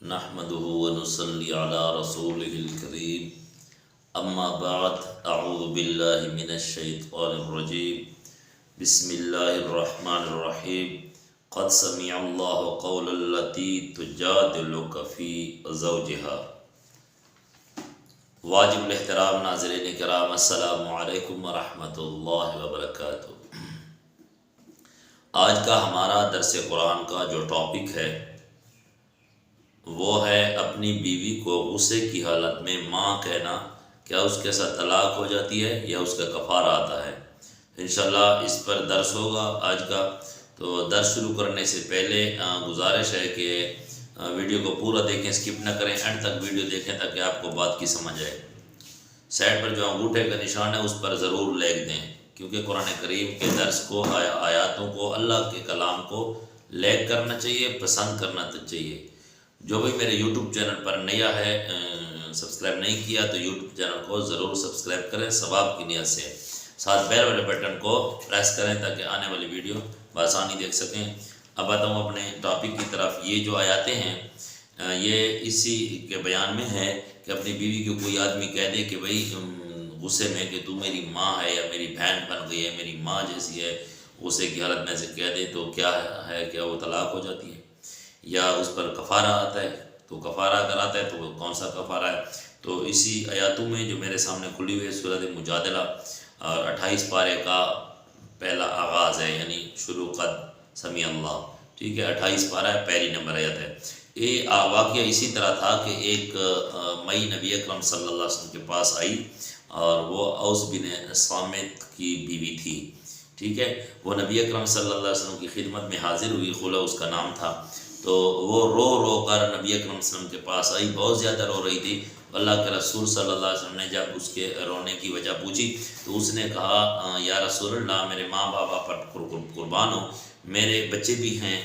نحمده ونصلي على رسوله الكريم اما بعد اعوذ باللہ من الشیطان الرجیم بسم اللہ الرحمن الرحیم قد سمع اللہ قول التی تجادلک فی زوجها۔ واجب الاحترام ناظرین کرام، السلام علیکم ورحمۃ اللہ وبرکاتہ۔ آج کا ہمارا درس قرآن کا جو ٹاپک ہے وہ ہے اپنی بیوی کو غصے کی حالت میں ماں کہنا، کیا اس کے ساتھ طلاق ہو جاتی ہے یا اس کا کفارہ آتا ہے؟ انشاءاللہ اس پر درس ہوگا آج کا۔ تو درس شروع کرنے سے پہلے گزارش ہے کہ ویڈیو کو پورا دیکھیں، سکپ نہ کریں، اینڈ تک ویڈیو دیکھیں تاکہ آپ کو بات کی سمجھ آئے۔ سائڈ پر جو انگوٹھے کا نشان ہے اس پر ضرور لکھ دیں، کیونکہ قرآن کریم کے درس کو، آیاتوں کو، اللہ کے کلام کو لائک کرنا چاہیے، پسند کرنا چاہیے۔ جو بھی میرے یوٹیوب چینل پر نیا ہے، سبسکرائب نہیں کیا تو یوٹیوب چینل کو ضرور سبسکرائب کریں ثواب کی نیت سے، ساتھ بیل والے بٹن کو پریس کریں تاکہ آنے والی ویڈیو بآسانی دیکھ سکیں۔ اب آتا ہوں اپنے ٹاپک کی طرف۔ یہ جو آیاتیں ہیں یہ اسی کے بیان میں ہے کہ اپنی بیوی کو کوئی آدمی کہہ دے کہ بھائی غصے میں کہ تو میری ماں ہے یا میری بہن بن گئی ہے، میری ماں جیسی ہے، غصے کی حالت میں سے کہہ دے تو کیا ہے، کیا وہ طلاق ہو جاتی ہے یا اس پر کفارہ آتا ہے؟ تو کفارہ اگر آتا ہے تو کون سا کفارہ ہے؟ تو اسی آیاتوں میں جو میرے سامنے کھلی ہوئی ہے سورۃ مجادلہ 28 پارے کا پہلا آغاز ہے، یعنی شروع قد سمیع اللہ، ٹھیک ہے، 28 پارہ ہے، پہلی نمبر آیت ہے۔ یہ واقعہ اسی طرح تھا کہ ایک مئی نبی اکرم صلی اللہ علیہ وسلم کے پاس آئی اور وہ اوس بن صامت کی بیوی تھی، ٹھیک ہے۔ وہ نبی اکرم صلی اللہ علیہ وسلم کی خدمت میں حاضر ہوئی، خلا اس کا نام تھا۔ تو وہ رو رو کر نبی اکرم صلی اللہ علیہ وسلم کے پاس آئی، بہت زیادہ رو رہی تھی۔ اللہ کے رسول صلی اللہ علیہ وسلم نے جب اس کے رونے کی وجہ پوچھی تو اس نے کہا یا رسول اللہ، میرے ماں بابا پر قربان ہو، میرے بچے بھی ہیں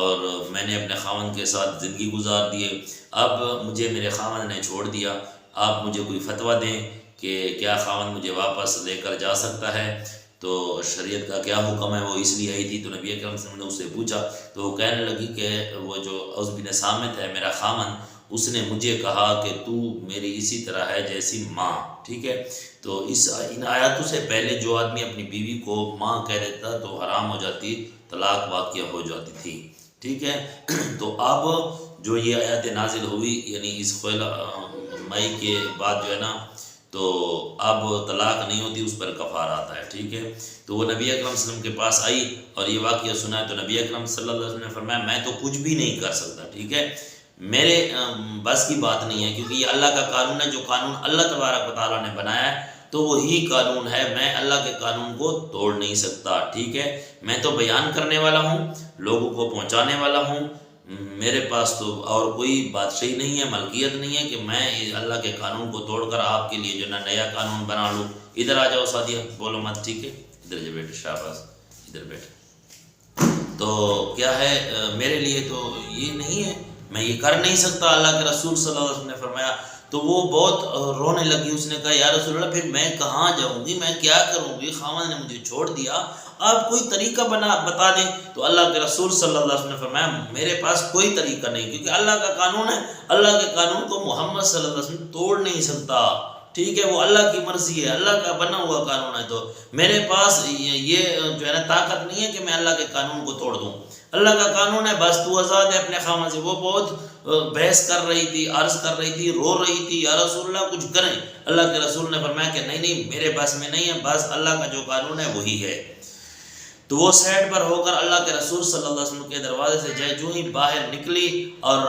اور میں نے اپنے خاوند کے ساتھ زندگی گزار دیے، اب مجھے میرے خاوند نے چھوڑ دیا، آپ مجھے کوئی فتویٰ دیں کہ کیا خاوند مجھے واپس لے کر جا سکتا ہے؟ تو شریعت کا کیا حکم ہے؟ وہ اس لیے آئی تھی۔ تو نبی اکرم صلی اللہ علیہ وسلم نے اسے پوچھا تو وہ کہنے لگی کہ وہ جو اوس بن صامت ہے میرا خامن، اس نے مجھے کہا کہ تو میری اسی طرح ہے جیسی ماں، ٹھیک ہے۔ تو ان آیاتوں سے پہلے جو آدمی اپنی بیوی کو ماں کہہ دیتا تو حرام ہو جاتی، طلاق واقع ہو جاتی تھی، ٹھیک ہے۔ تو اب جو یہ آیات نازل ہوئی، یعنی اس مئی کے بعد جو ہے نا، تو اب طلاق نہیں ہوتی، اس پر کفارہ آتا ہے، ٹھیک ہے۔ تو وہ نبی اکرم صلی اللہ علیہ وسلم کے پاس آئی اور یہ واقعہ سنا ہے تو نبی اکرم صلی اللہ علیہ وسلم نے فرمایا میں تو کچھ بھی نہیں کر سکتا، ٹھیک ہے، میرے بس کی بات نہیں ہے، کیونکہ یہ اللہ کا قانون ہے۔ جو قانون اللہ تبارک و تعالیٰ نے بنایا ہے تو وہی قانون ہے، میں اللہ کے قانون کو توڑ نہیں سکتا، ٹھیک ہے۔ میں تو بیان کرنے والا ہوں، لوگوں کو پہنچانے والا ہوں، میرے پاس تو اور کوئی بادشاہی نہیں ہے، ملکیت نہیں ہے کہ میں اللہ کے قانون کو توڑ کر آپ کے لیے جو نا نیا قانون بنا لوں۔ ادھر آ جاؤ سعدیہ، بولو مت، ٹھیک ہے، ادھر جو بیٹھے، شہباز ادھر بیٹھے۔ تو کیا ہے، میرے لیے تو یہ نہیں ہے، میں یہ کر نہیں سکتا۔ اللہ کے رسول صلی اللہ علیہ وسلم نے فرمایا تو وہ بہت رونے لگی، اس نے کہا یا رسول اللہ پھر میں کہاں جاؤں گی، میں کیا کروں گی، خاوند نے مجھے چھوڑ دیا، آپ کوئی طریقہ بتا دیں۔ تو اللہ کے رسول صلی اللہ علیہ وسلم نے فرمایا میرے پاس کوئی طریقہ نہیں، کیونکہ اللہ کا قانون ہے، اللہ کے قانون کو محمد صلی اللہ علیہ وسلم توڑ نہیں سکتا، ٹھیک ہے، وہ اللہ کی مرضی ہے، اللہ کا بنا ہوا قانون ہے۔ تو میرے پاس یہ جو ہے نا طاقت نہیں ہے کہ میں اللہ کے قانون کو توڑ دوں، اللہ کا قانون ہے، بس تو آزاد ہے اپنے خاوند سے۔ وہ بہت بحث کر رہی تھی، عرض کر رہی تھی، رو رہی تھی، یا رسول اللہ کچھ کریں۔ اللہ کے رسول نے فرمایا کہ نہیں میرے بس میں نہیں ہے، بس اللہ کا جو قانون ہے وہی ہے۔ تو وہ سائڈ پر ہو کر اللہ کے رسول صلی اللہ علیہ وسلم کے دروازے سے جو ہی باہر نکلی اور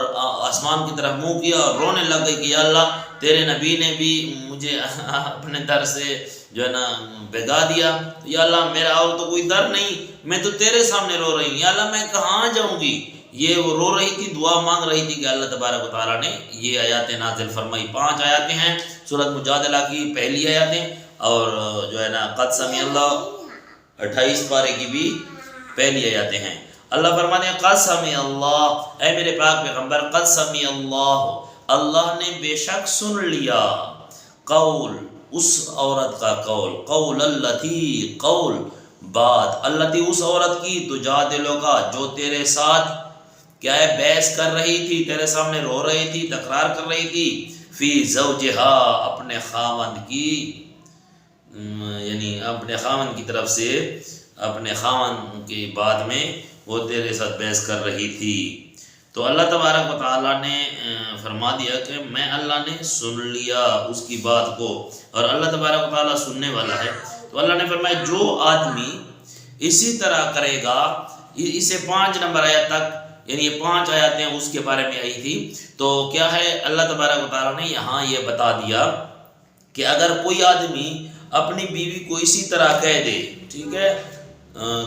آسمان کی طرف منہ کیا اور رونے لگ گئی کہ یا اللہ تیرے نبی نے بھی مجھے اپنے در سے جو ہے نا بھگا دیا، یا اللہ میرا اور تو کوئی در نہیں، میں تو تیرے سامنے رو رہی ہوں، یا اللہ میں کہاں جاؤں گی۔ یہ وہ رو رہی تھی، دعا مانگ رہی تھی کہ اللہ تبارک و تعالیٰ نے یہ آیات نازل فرمائی۔ 5 آیاتیں ہیں سورۃ مجادلہ کی پہلی آیاتیں، اور جو ہے نا قد سمع اللہ 28 پارے کی بھی پہلی آیاتیں ہیں۔ اللہ فرماتے ہیں قد سمع اللہ، اے میرے پاک پیغمبر، قد سمع اللہ، اللہ نے بے شک سن لیا، قول اس عورت کا قول، قول اللتی، قول بات، اللتی اس عورت کی، تجادلک جو تیرے ساتھ کیا ہے بحث کر رہی تھی، تیرے سامنے رو رہی تھی، تکرار کر رہی تھی، فی زوجہا اپنے خاوند کی، یعنی اپنے خاوند کی طرف سے اپنے خاوند کی بات میں وہ تیرے ساتھ بحث کر رہی تھی۔ تو اللہ تبارک و تعالیٰ نے فرما دیا کہ میں اللہ نے سن لیا اس کی بات کو، اور اللہ تبارک و تعالیٰ سننے والا ہے۔ تو اللہ نے فرمایا جو آدمی اسی طرح کرے گا، اسے 5 نمبر آیت تک، یعنی یہ 5 آیاتیں اس کے بارے میں آئی تھی، تو کیا ہے اللہ تبارک و تعالیٰ نے یہاں یہ بتا دیا کہ اگر کوئی آدمی اپنی بیوی کو اسی طرح کہہ دے، ٹھیک ہے،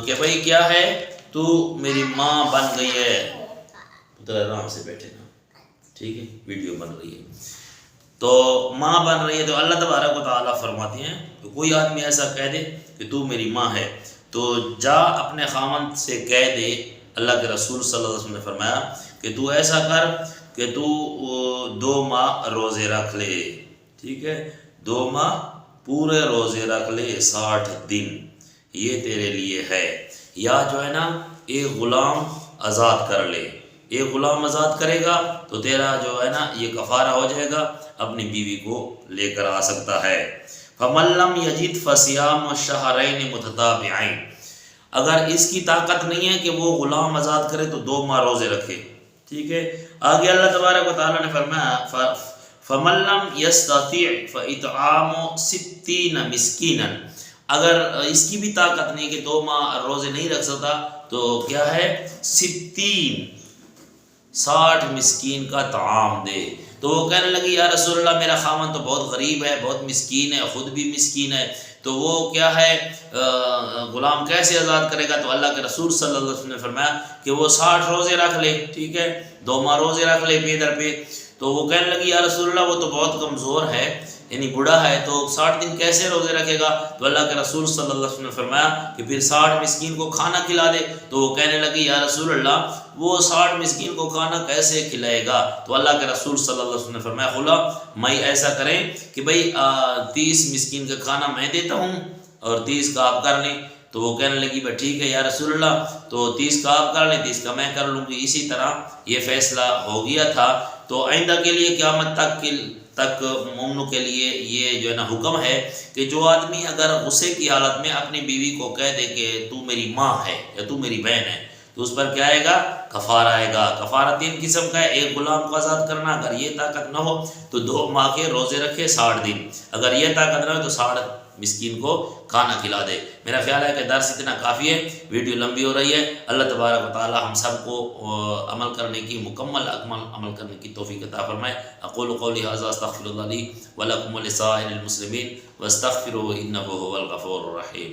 کہ بھئی کیا ہے تو میری ماں بن گئی ہے، ذرا آرام سے بیٹھے نا، ٹھیک ہے، ویڈیو بن رہی ہے، تو ماں بن رہی ہے، تو اللہ تبارک و تعالیٰ فرماتے ہیں کہ کوئی آدمی ایسا کہہ دے کہ تو میری ماں ہے، تو جا اپنے خاوند سے کہہ دے، اللہ کے رسول صلی اللہ علیہ وسلم نے فرمایا کہ تو ایسا کر کہ تو 2 ماہ روزے رکھ لے، ٹھیک ہے، 2 ماہ پورے روزے رکھ لے، 60 دن، یہ تیرے لیے ہے، یا جو ہے نا ایک غلام آزاد کر لے، ایک غلام آزاد کرے گا تو تیرا جو ہے نا یہ کفارہ ہو جائے گا، اپنی بیوی کو لے کر آ سکتا ہے۔ فَمَن لَّمْ يَجِدْ فَصِيَامُ شَهْرَيْنِ مُتَتَابِعَيْنِ، اگر اس کی طاقت نہیں ہے کہ وہ غلام آزاد کرے تو 2 ماہ روزے رکھے، ٹھیک ہے۔ آگے اللہ تبارک و تعالیٰ نے فرمایا فَمَن لَّمْ يَسْتَطِعْ فَإِطْعَامُ 60 مِسْكِينًا، اگر اس کی بھی طاقت نہیں کہ 2 ماہ روزے نہیں رکھ سکتا تو کیا ہے 60 مسکین کا طعام دے۔ تو وہ کہنے لگی یا رسول اللہ میرا خاوند تو بہت غریب ہے، بہت مسکین ہے، خود بھی مسکین ہے، تو وہ کیا ہے غلام کیسے آزاد کرے گا؟ تو اللہ کے رسول صلی اللہ علیہ وسلم نے فرمایا کہ وہ 60 روزے رکھ لے، ٹھیک ہے، 2 ماہ روزے رکھ لے پے در پہ۔ تو وہ کہنے لگی یا رسول اللہ وہ تو بہت کمزور ہے، یعنی بوڑھا ہے، تو 60 دن کیسے روزے رکھے گا؟ تو اللہ کے رسول صلی اللہ علیہ وسلم نے فرمایا کہ پھر 60 مسکین کو کھانا کھلا دے۔ تو وہ کہنے لگی یا رسول اللہ وہ 60 مسکین کو کھانا کیسے کھلائے گا؟ تو اللہ کے رسول صلی اللہ علیہ وسلم نے فرمایا خلا میں ایسا کریں کہ بھئی 30 مسکین کا کھانا میں دیتا ہوں اور 30 کا آپ کر لیں۔ تو وہ کہنے لگی بھئی ٹھیک ہے یا رسول اللہ، تو 30 کا آپ کر لیں، 30 کا میں کر لوں گی۔ اسی طرح یہ فیصلہ ہو گیا تھا۔ تو آئندہ کے لیے قیامت تک مومنوں کے لیے یہ جو ہے نا حکم ہے کہ جو آدمی اگر غصے کی حالت میں اپنی بیوی کو کہہ دے کہ تو میری ماں ہے یا تو میری بہن ہے، تو اس پر کیا آئے گا؟ کفارہ آئے گا۔ کفارہ 3 قسم کا ہے، ایک غلام کو آزاد کرنا، اگر یہ طاقت نہ ہو تو 2 ماہ کے روزے رکھے 60 دن، اگر یہ طاقت نہ ہو تو 60 مسکین کو کھانا کھلا دے۔ میرا خیال ہے کہ درس اتنا کافی ہے، ویڈیو لمبی ہو رہی ہے۔ اللہ تبارک و تعالی ہم سب کو عمل کرنے کی مکمل عمل کرنے کی توفیق عطا فرمائے۔ اقول قولی ھذا استغفر اللہ لی ولکم ولسائر المسلمین واستغفروہ انہ ھو الغفور الرحیم۔